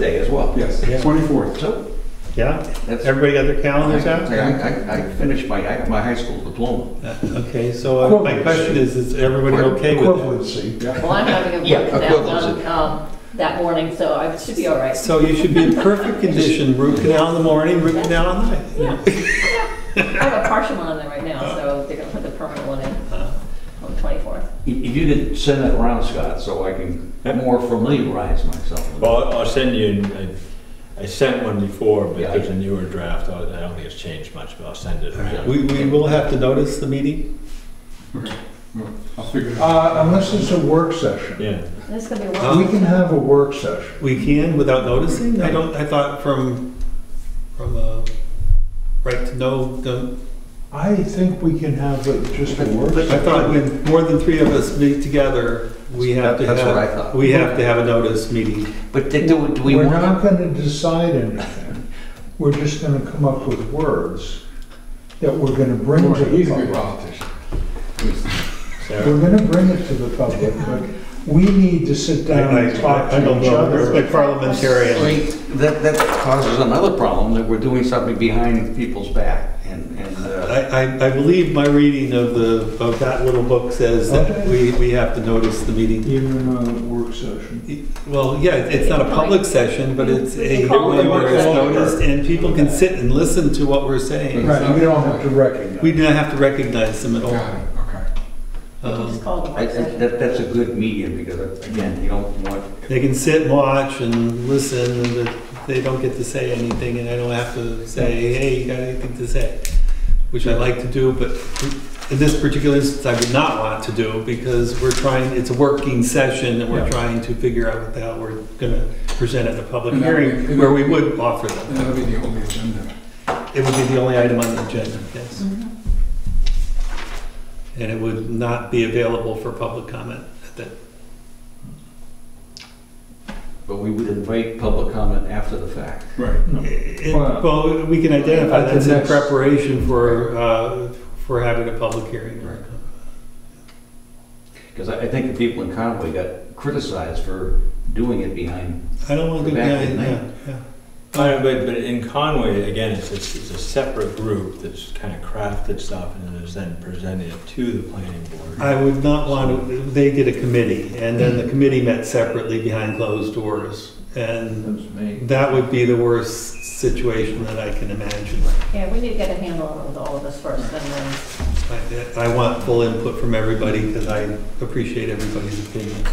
Day as well. Yes, Yeah. 24th. So, Yeah? that's. Everybody got their calendars out? I finished my high school diploma. Okay, so my question is everybody okay with that? Equivalency. Yeah. Well, I'm having a Yeah, work equivalent. canal that morning, so I should be all right. So you should be in perfect condition, root canal in the morning, root canal at night. Yeah. I have a partial one on there right now, so they're gonna put the permanent one in on the 24th. If you could send that around, Scott, so I can more familiarize myself with it. Well, I'll send you, I sent one before, but Yeah. there's a newer draft. I don't think it's changed much, but I'll send it around. We will have to notice the meeting? Okay. Well, I'll figure it out. Unless it's a work session. Yeah. This is gonna be a We one. can have a work session. We can without noticing? I thought from right to know, I think we can have just a work I session. thought when more than three of us meet together, we have to That's what I have, thought. we have to have a notice meeting. But do we We're want not to? gonna decide anything. We're just gonna come up with words that we're gonna bring to the He's a good public. politician. We're gonna bring it to the public, but we need to sit down and talk I to don't each know, it's other. like I parliamentarian. mean, that causes another problem, that we're doing something behind people's back, and I believe my reading of that little book says that Okay. we have to notice the meeting. Even a work session. Well, yeah, it's not a public session, but it's a Call it one where a it's work noticed and people can sit and listen to what we're saying. Right, we don't have to recognize. We do not have to recognize them at all. Got it, okay. We can just call it a I- work session. that's a good medium, because, again, you don't want, They can sit and watch and listen, and they don't get to say anything, and I don't have to say, hey, you got anything to say? Which I like to do, but in this particular instance, I would not want to do, because it's a working session, and we're Yeah. trying to figure out what the hell we're gonna present at the public And that'll hearing, be- where we would offer And them. that'll be the only agenda. It would be the only item on the agenda, yes. Mhm. And it would not be available for public comment at that. but we would invite public comment after the fact. Right. Well, we can identify At the that's in next- preparation for having a public hearing. Right. Because I think the people in Conway got criticized for doing it behind. I don't want to do Back that, at yeah, night. yeah. But in Conway, again, it's a separate group that's kind of crafted stuff and is then presented to the planning board. I would not want to, they did a committee, and then the committee met separately behind closed doors. And that would be the worst situation that I can imagine. Yeah, we need to get a handle on it with all of us first, and then, I want full input from everybody, because I appreciate everybody's opinion.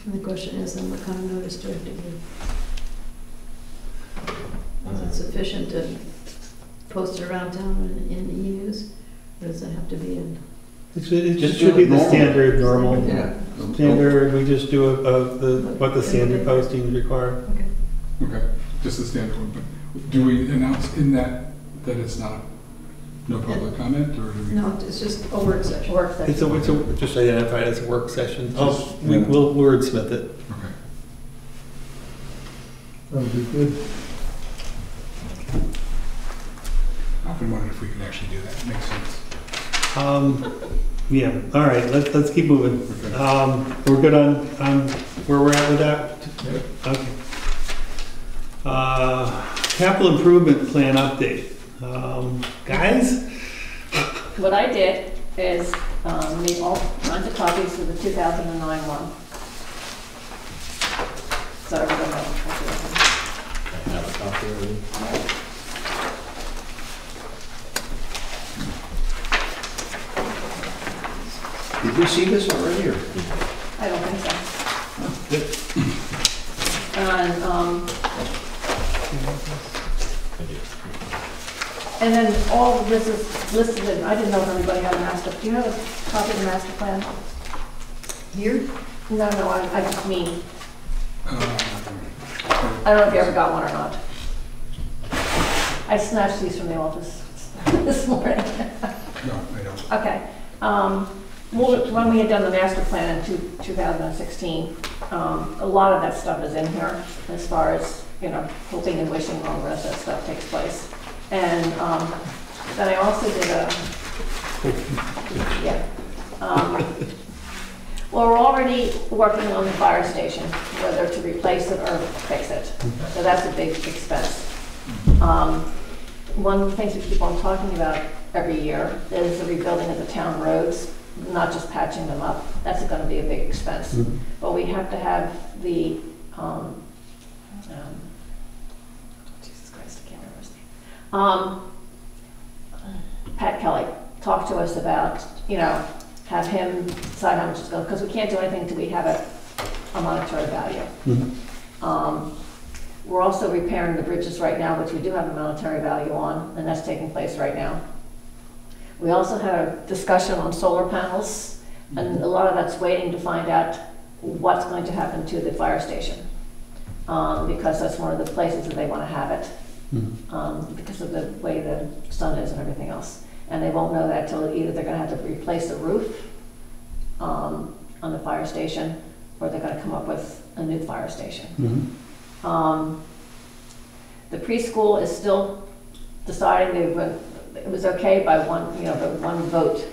And the question is, then what kind of notice do we have to give? Is it sufficient to post it around town in e-news? Or does it have to be in? It Just should do be it the normal. standard, normal. Yeah. Standard, we just do what the standard postings require. Okay, just the standard one, but do we announce in that it's not, no public comment, or do we? No, it's just a work session. work It's session. just identified as a work session. Just- We'll wordsmith it. Okay. That would be good. I often wondered if we could actually do that, makes sense. Yeah, all right, let's keep moving. Okay. We're good on where we're at with that? Yep. Okay. Capital improvement plan update. Guys? What I did is made all kinds of copies of the 2009 one. So everyone knows. I have a copy already. Did we see this already, or? I don't think so. And, and then all of this is listed in, I didn't know if everybody had a master, do you have a copy of the master plan? Here? No, I just mean, Uh, I don't know if you ever got one or not. I snatched these from the office this morning. No, I don't. Okay. When we had done the master plan in 2016, a lot of that stuff is in here as far as, hoping and wishing all the rest of that stuff takes place. And then I also did Well, we're already working on the fire station, whether to replace it or fix it. So that's a big expense. One of the things we keep on talking about every year is the rebuilding of the town roads, not just patching them up. That's going to be a big expense. But we have to have the, Jesus Christ, I can't remember his name. Pat Kelly talk to us about, you know, have him decide how much it's going, because we can't do anything until we have a monetary value. We're also repairing the bridges right now, which we do have a monetary value on, and that's taking place right now. We also had a discussion on solar panels, and a lot of that's waiting to find out what's going to happen to the fire station, because that's one of the places that they want to have it, because of the way the sun is and everything else. And they won't know that till either they're going to have to replace the roof on the fire station, or they're going to come up with a new fire station. The preschool is still deciding. It was okay by one, you know, by one vote,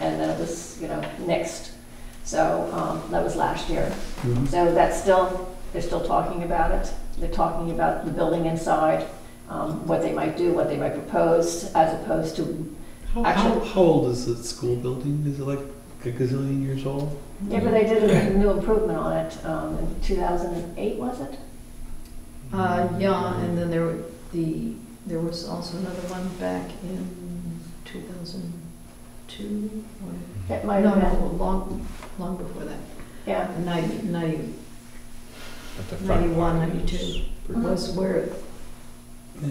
and then it was, you know, nixed. So that was last year. So that's still, they're still talking about it. They're talking about the building inside, what they might do, what they might propose, as opposed to How old is the school building? Is it like a gazillion years old? Yeah, but they did a new improvement on it in 2008, was it? Yeah, and then there was also another one back in 2002. It might No, have been. long before that. Yeah. 91, At the front part 92 was where Yeah.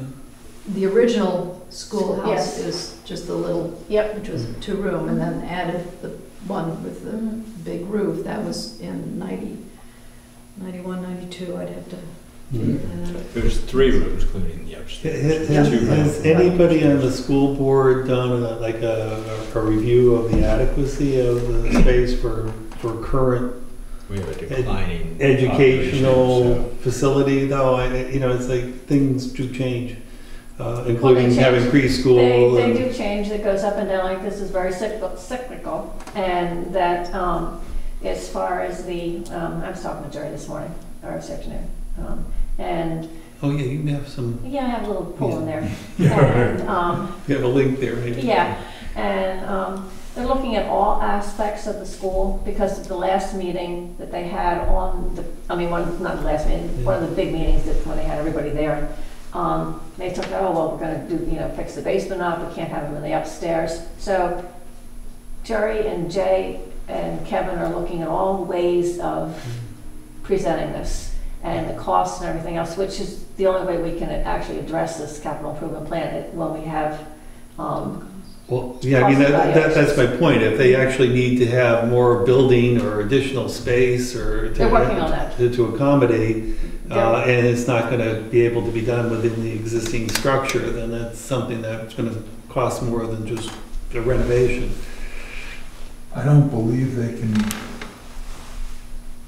the original schoolhouse Yes. is just a little, Yep. which was a 2-room, and then added the one with the big roof. That was in 91, 92. I'd have to figure that out. There's 3 rooms, including the upstairs. Has anybody on the school board done a review of the adequacy of the space for current We have a declining educational population, facility, though? You know, it's like things do change, including change. having preschool. They and- do change. It goes up and down. Like this is very cyclical, and that as far as the, I was talking to Jerry this morning or this afternoon, and Oh, yeah, you have some, yeah, I have a little pool in there, Yeah. and you have a link there, maybe? yeah, and they're looking at all aspects of the school, because of the last meeting that they had on the, not the last meeting, one of the big meetings that when they had everybody there. They took, oh, well, we're gonna do, you know, fix the basement up, we can't have them in the upstairs. So Jerry and Jay and Kevin are looking at all ways of presenting this and the costs and everything else, which is the only way we can actually address this capital improvement plan when we have, Well, yeah, I mean, that's my point. If they actually need to have more building or additional space or They're working on that. to accommodate, Yeah. and it's not going to be able to be done within the existing structure, then that's something that's going to cost more than just a renovation. I don't believe they can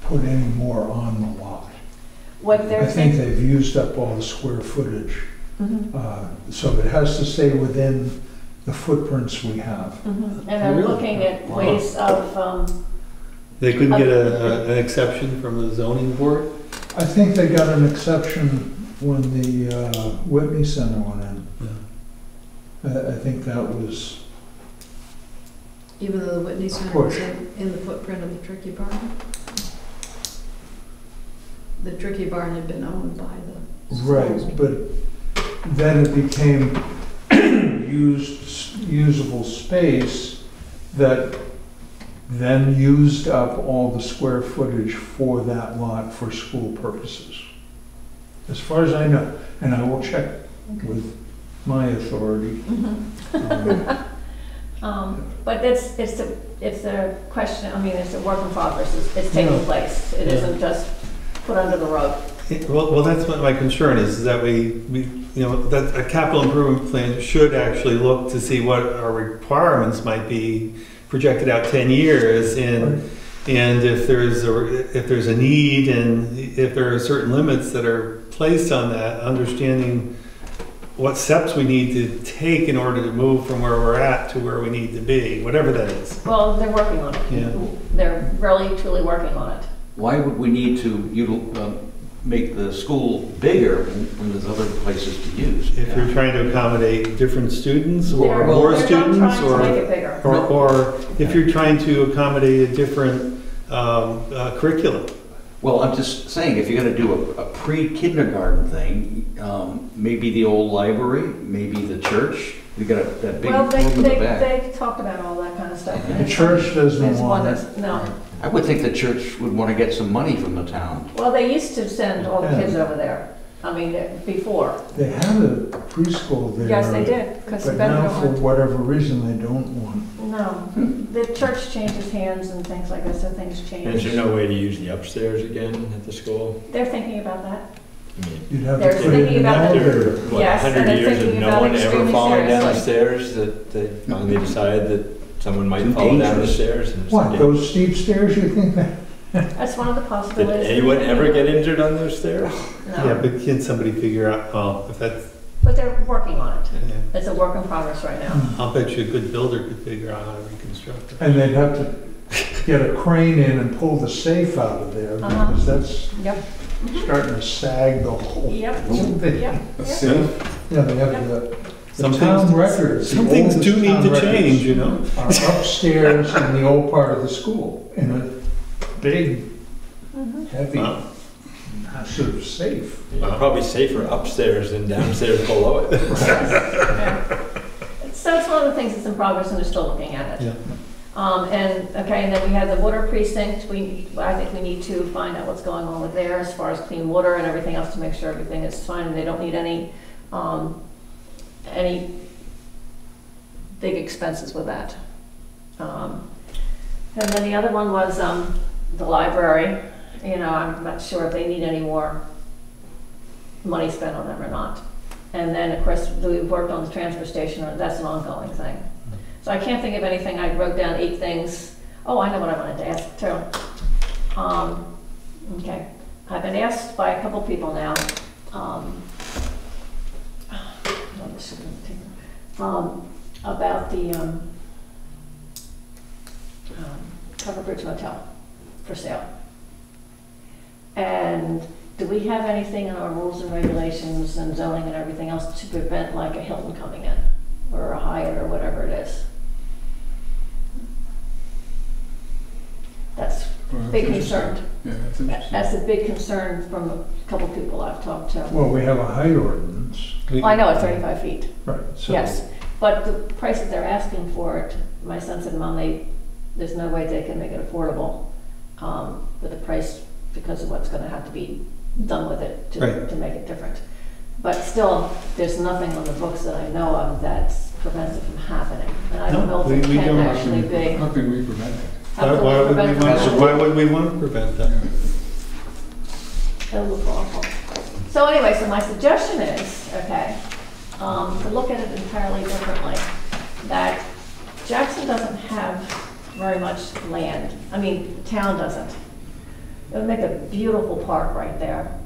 put any more on the lot. what they're I think thinking. they've used up all the square footage, Mhm, so it has to stay within the footprints we have. mhm. And they're Really? looking at Wow. ways of, They couldn't get an exception from the zoning board? I think they got an exception when the Whitney Center went in. Yeah. I think that was, Even though the Whitney Center was Push. in the footprint of the Tricky Barn. The Tricky Barn had been owned by the schools. right, but then it became usable space that then used up all the square footage for that lot for school purposes. As far as I know, and I will check with my authority. but it's a question, it's a work in progress, it's taking Yeah. place. It Yeah. isn't just put under the rug. Well, that's what my concern is that we, you know, that a capital improvement plan should actually look to see what our requirements might be projected out 10 years, and if there's a need, and if there are certain limits that are placed on that, understanding what steps we need to take in order to move from where we're at to where we need to be, whatever that is. Well, they're working on it. Yeah. They're really, truly working on it. Why would we need to make the school bigger when there's other places to use? If you're trying to accommodate different students or They're- more they're not students, trying to make or, it bigger. or if you're trying to accommodate a different curriculum. Well, I'm just saying, if you're gonna do a pre-kindergarten thing, maybe the old library, maybe the church, we got that big Well, room in the back. they talked about all that kind of stuff. The church doesn't There's one want it. that's, no. I would think the church would wanna get some money from the town. Well, they used to send all the Yeah. kids over there. I mean, before. They had a preschool there. Yes, they did, because But now, for Bentonville, whatever reason, they don't want. no. The church changes hands and things like that, so things And is change. there no way to use the upstairs again at the school? They're thinking about that. I mean, You'd have They're to put in thinking an about the- elevator. what, Yes, and 100 they're years of thinking no about one ever extremely falling down the seriously. stairs, that they finally decide that someone might Too fall down the dangerous. stairs? and it's What, dangerous. those steep stairs, you think that? That's one of the Did possibilities. anyone ever get injured on those stairs? Yeah, No, but can somebody figure out, well, if that's, but they're working on it. yeah, It's a work in progress right now. I'll bet you a good builder could figure out how to reconstruct it. And they'd have to get a crane in and pull the safe out of there, Uh-huh. because that's Yep, starting to sag the whole yep, thing. yep. A yep. safe, Yeah, they have Yep. the Some town things- records. the Some things oldest do need town to records change, you know? Are upstairs in the old part of the school, in a big, Mhm. heavy, Wow. massive safe. Probably safer upstairs than downstairs below it. Yeah. So it's one of the things that's in progress and they're still looking at it. Yeah. And then we have the water precinct. I think we need to find out what's going on with there as far as clean water and everything else to make sure everything is fine and they don't need any big expenses with that. And then the other one was the library. You know, I'm not sure if they need any more money spent on them or not. And then, of course, we worked on the transfer station, and that's an ongoing thing. So I can't think of anything. I wrote down 8 things. Oh, I know what I wanted to ask too. Okay, I've been asked by a couple people now. About the Cover Bridge Motel for sale. And do we have anything in our rules and regulations and zoning and everything else to prevent like a Hilton coming in or a Hyatt or whatever it is? That's well, that's big interesting. concern. Yeah, that's interesting. That's a big concern from a couple people I've talked to. Well, we have a height ordinance, Well, I know it's 35 feet, right, so. yes, but the prices they're asking for it, my son said, Mom, there's no way they can make it affordable with the price because of what's gonna have to be done with it Right. to make it different. But still, there's nothing on the books that I know of that prevents it from happening. And I don't No, know if we it can don't. actually be. How can we prevent it? How can Why we would we prevent it from want, happening? why would we want to prevent that? It'll look awful. So anyway, so my suggestion is, okay, to look at it entirely differently, that Jackson doesn't have very much land. I mean, the town doesn't. It would make a beautiful park right there.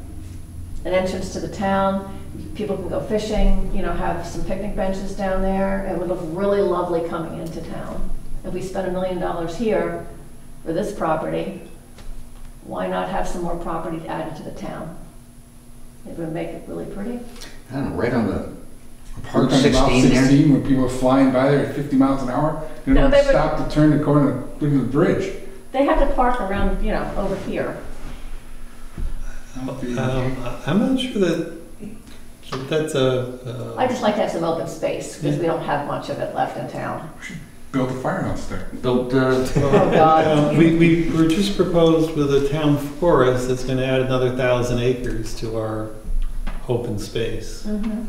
An entrance to the town, people can go fishing, you know, have some picnic benches down there. It would look really lovely coming into town. If we spend $1 million here for this property, why not have some more property added to the town? It would make it really pretty. I don't know, right on the, Park on Route 16 there? 16 when people are flying by there at 50 miles an hour, they No, don't they would- stop to turn the corner and look at the bridge. They have to park around, you know, over here. That'd be- I'm not sure that's a. I just like to have some open space because we don't have much of it left in town. Build a firehouse there. built, Oh, God. We were just proposed with a town forest that's gonna add another 1,000 acres to our open space. Mhm.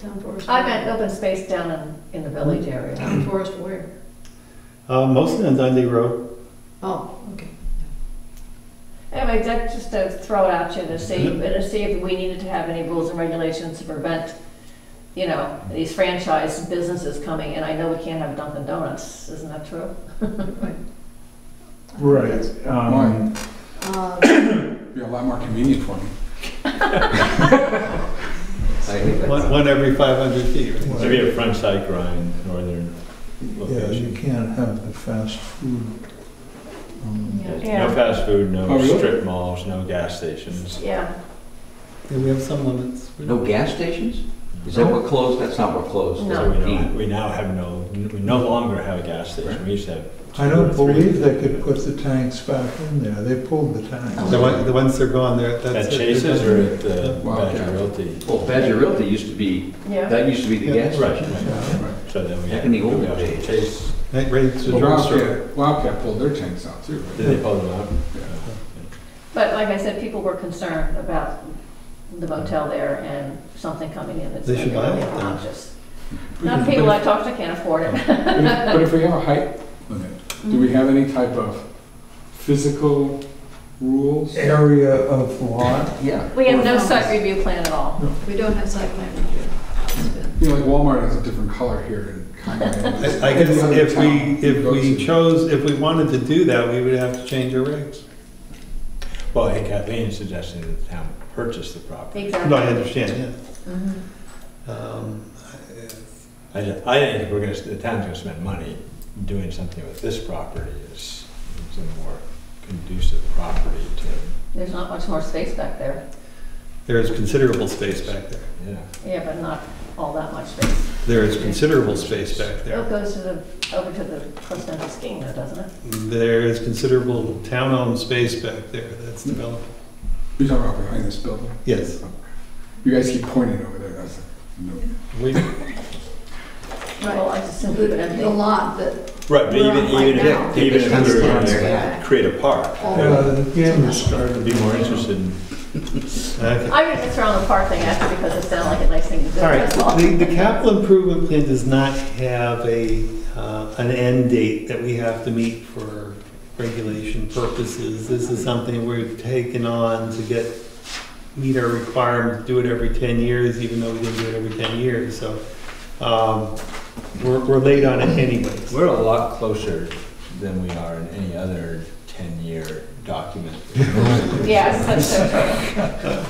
Town forest. I meant open space down in the village area. Town forest where? Mostly on Dundee Road. Oh, okay. Anyway, that just to throw it out to you to see if we needed to have any rules and regulations to prevent, you know, these franchise businesses coming in. I know we can't have Dunkin' Donuts, isn't that true? Right. Uh, Be a lot more convenient for me. I think that's- One every 500 feet, right? Maybe a front side grind, northern Yeah, location. you can't have the fast food. Yeah. No fast food, no Oh, really? strip malls, no gas stations. Yeah, Yeah, we have some limits. No gas stations? Is that what closed? That's not what closed. No. So we now have we no longer have a gas station. We used to have. I don't 2 or 3. believe they could put the tanks back in there. They pulled the tanks. The ones that are gone there, that's At it. Chase's or at the Wow. Badger Realty? Well, Badger Realty used to be, yeah. that used to be the gas Right, station. Right. So then we Back in the old we have days. Chase, Right, right, it's a Well, drugstore. Wildcat pulled their tanks out too, did right? they pull them out? Yeah. But like I said, people were concerned about the motel there and something coming in that's They should buy really it then. obnoxious. Not people I talk to can't afford it. But if we have a height limit, do we have any type of physical rules? Area of lot. Yeah. We have no site review plan at all. We don't have site plan review. It's been- You know, like Walmart has a different color here in Conway. I guess Any other if town we you go to. if we wanted to do that, we would have to change our regs. Well, hey, Kathleen is suggesting that the town purchase the property. No, I Exactly. understand, Mhm. yeah. I think if the town's gonna spend money doing something with this property is a more conducive property to, There's not much more space back there. There's considerable space back there. yeah. Yeah, but not all that much space. There is considerable space back It there. goes over to the Cliff Central skiing there, doesn't it? There is considerable town-owned space back there that's developed. You're talking about behind this building? Yes. You guys keep pointing over there, that's, no. We, Well, I just assume keep it The empty. lot that Right, but we're on right now. even if we were It's going there. to create a park, all Yeah, the- the game has I'd started. be more interested in, okay. I didn't throw in the park thing after because it sounded like a nice thing to do. All right, that's all. the capital improvement plan does not have an end date that we have to meet for regulation purposes. This is something we've taken on to meet our requirement to do it every 10 years, even though we didn't do it every 10 years, so we're late on it anyways. we're a lot closer than we are in any other 10-year document. Yes, that's so true.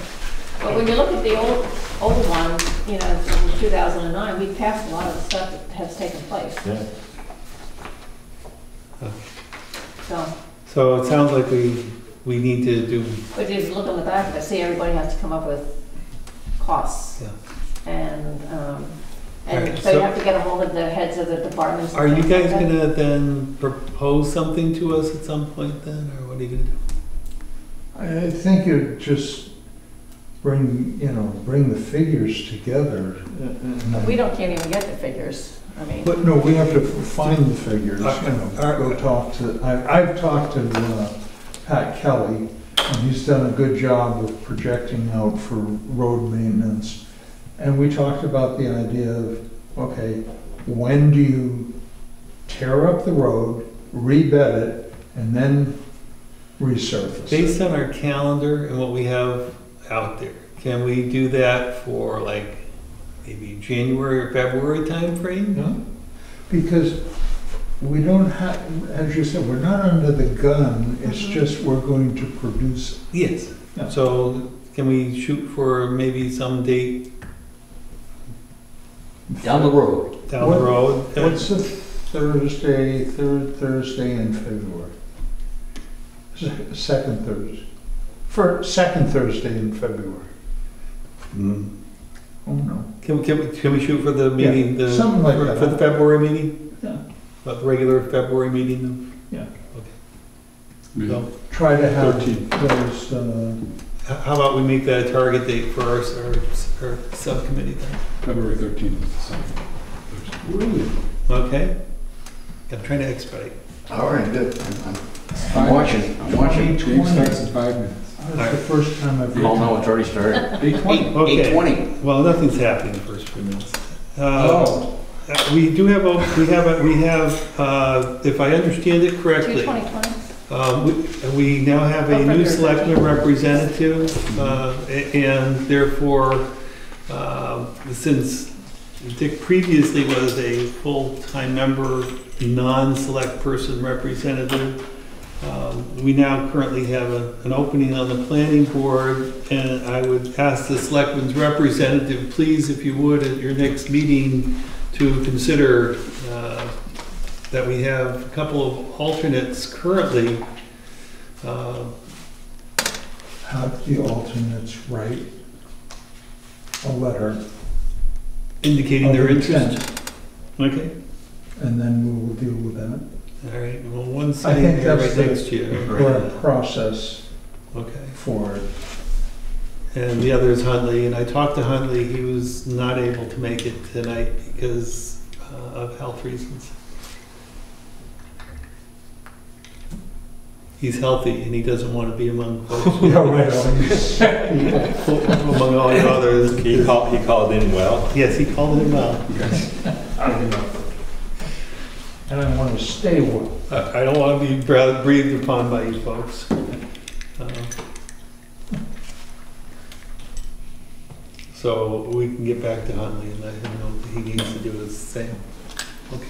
But when you look at the old one, you know, from 2009, we passed a lot of the stuff that has taken place. Yeah. So, So it sounds like we need to do, but if you look on the back of it, see, everybody has to come up with costs. Yeah. And, Right, so you so- have to get a hold of the heads of the departments. and are you things like guys that. gonna then propose something to us at some point then, or what are you gonna do? I think it just bring the figures together. But we can't even get the figures. I mean, But no, we have to find the figures, go talk to, I've talked to Pat Kelly, and he's done a good job of projecting out for road maintenance. And we talked about the idea of, okay, when do you tear up the road, rebed it, and then resurface it? Based on our calendar and what we have out there, can we do that for like maybe January or February timeframe? No, because we don't have, as you said, we're not under the gun, it's just we're going to produce. Yes. Yeah. So can we shoot for maybe some date Down the road. down the What- road? What's the third Thursday in February? Second Thursday. Second Thursday in February. Mm. Oh, no. Can we shoot for the meeting, Yeah, something like that. for the February meeting? Yeah. The regular February meeting? Yeah. Okay. So, Try to have 13. those, how about we make that a target date for our subcommittee then? February 13th is the Sunday. Okay? I'm trying to expedite. All right, good. I'm watching, I'm watching. Game starts in 5 minutes. that's the first time I've. You all know it's already started. 8:20. Okay. 8:20. Well, nothing's happening in the first few minutes. Oh. We do have, if I understand it correctly, 2020. we now have a Oh, new February selectman representative, and therefore, since Dick previously was a full-time member, non-select person representative, We now currently have an opening on the planning board, and I would ask the selectmen's representative, please, if you would, at your next meeting, to consider that we have a couple of alternates currently. Have the alternates write a letter. Indicating their of interest. intent, Okay, And then we will deal with that. all right, well, one's I sitting think here that's right the next to you. correct process Okay, for it. and the other is Huntley, and I talked to Huntley, he was not able to make it tonight because of health reasons. He's healthy and he doesn't want to be among folks, Yeah, right, all these people. among all the others. He called in well. Yes, he called him out. And I want to stay well. I don't want to be breathed upon by you folks. So we can get back to Huntley and let him know that he needs to do the same. Okay.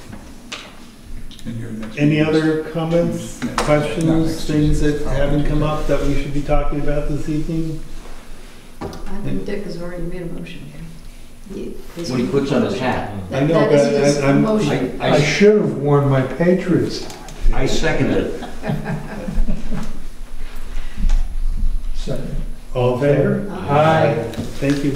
And your next Any meeting is- other comments, Not questions, next things that Tuesday. haven't come up that we should be talking about this evening? I think Dick has already made a motion here. When he puts on his hat. I know, That but is his I'm- motion. I should have worn my Patriots. I second it. Second. All in favor? Aye. Thank you.